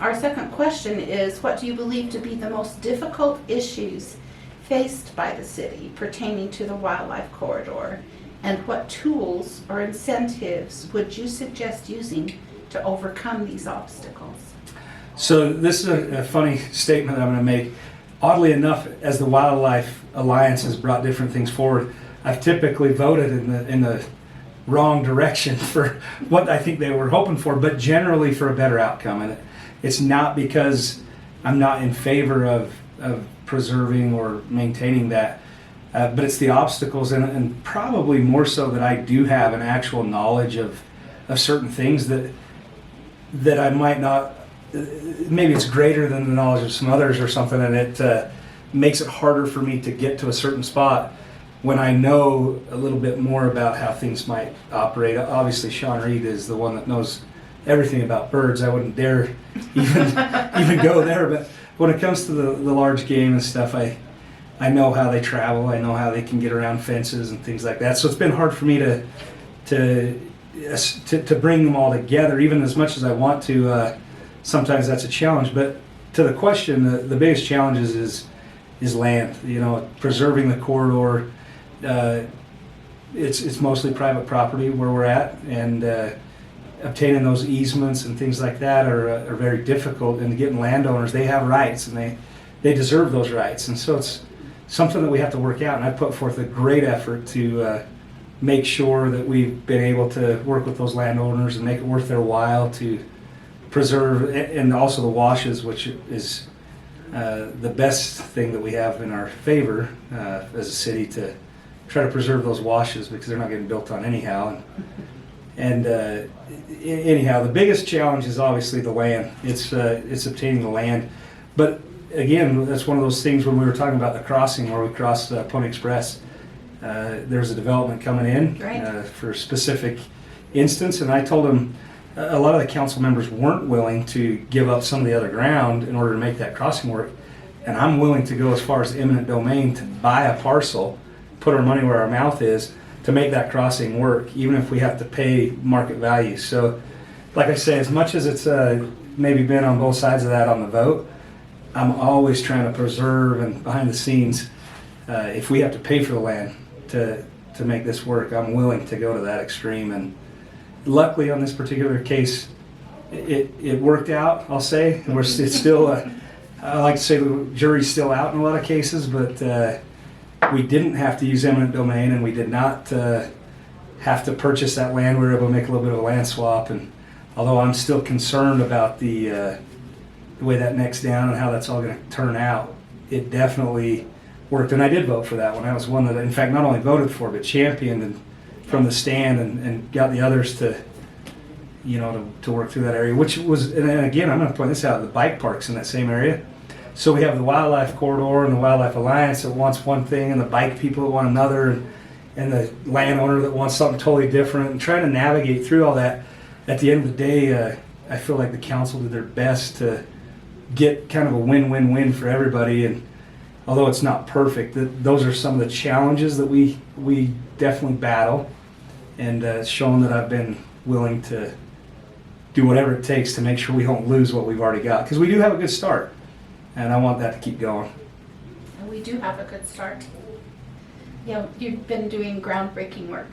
our second question is, what do you believe to be the most difficult issues faced by the city pertaining to the wildlife corridor? And what tools or incentives would you suggest using to overcome these obstacles? So this is a funny statement I'm going to make. Oddly enough, as the Wildlife Alliance has brought different things forward, I've typically voted in the wrong direction for what I think they were hoping for, but generally for a better outcome. And it's not because I'm not in favor of preserving or maintaining that, but it's the obstacles, and probably more so that I do have an actual knowledge of certain things that I might not, maybe it's greater than the knowledge of some others or something, and it makes it harder for me to get to a certain spot when I know a little bit more about how things might operate. Obviously, Sean Reed is the one that knows everything about birds. I wouldn't dare even go there, but when it comes to the large game and stuff, I know how they travel. I know how they can get around fences and things like that. So it's been hard for me to bring them all together, even as much as I want to. Sometimes that's a challenge. But to the question, the biggest challenge is land. Preserving the corridor. It's mostly private property where we're at, and obtaining those easements and things like that are very difficult. And getting landowners, they have rights, and they deserve those rights. And so it's something that we have to work out. And I put forth a great effort to make sure that we've been able to work with those landowners and make it worth their while to preserve, and also the washes, which is the best thing that we have in our favor as a city, to try to preserve those washes because they're not getting built on anyhow. And anyhow, the biggest challenge is obviously the land. It's obtaining the land. But again, that's one of those things when we were talking about the crossing where we crossed Pony Express. There's a development coming in for a specific instance, and I told them a lot of the council members weren't willing to give up some of the other ground in order to make that crossing work. And I'm willing to go as far as eminent domain to buy a parcel, put our money where our mouth is, to make that crossing work, even if we have to pay market value. So, like I say, as much as it's maybe been on both sides of that on the vote, I'm always trying to preserve, and behind the scenes, if we have to pay for the land to make this work, I'm willing to go to that extreme. And luckily on this particular case, it worked out, I'll say. And it's still, I like to say the jury's still out in a lot of cases, but we didn't have to use eminent domain, and we did not have to purchase that land. We were able to make a little bit of a land swap. And although I'm still concerned about the way that necks down and how that's all going to turn out, it definitely worked. And I did vote for that one. I was one that, in fact, not only voted for, but championed and from the stand and got the others to work through that area, which was, and again, I'm going to point this out, the bike parks in that same area. So we have the Wildlife Corridor and the Wildlife Alliance that wants one thing, and the bike people that want another, and the landowner that wants something totally different, and trying to navigate through all that. At the end of the day, I feel like the council did their best to get kind of a win-win-win for everybody. And although it's not perfect, those are some of the challenges that we definitely battle. And it's shown that I've been willing to do whatever it takes to make sure we don't lose what we've already got, because we do have a good start. And I want that to keep going. And we do have a good start. You've been doing groundbreaking work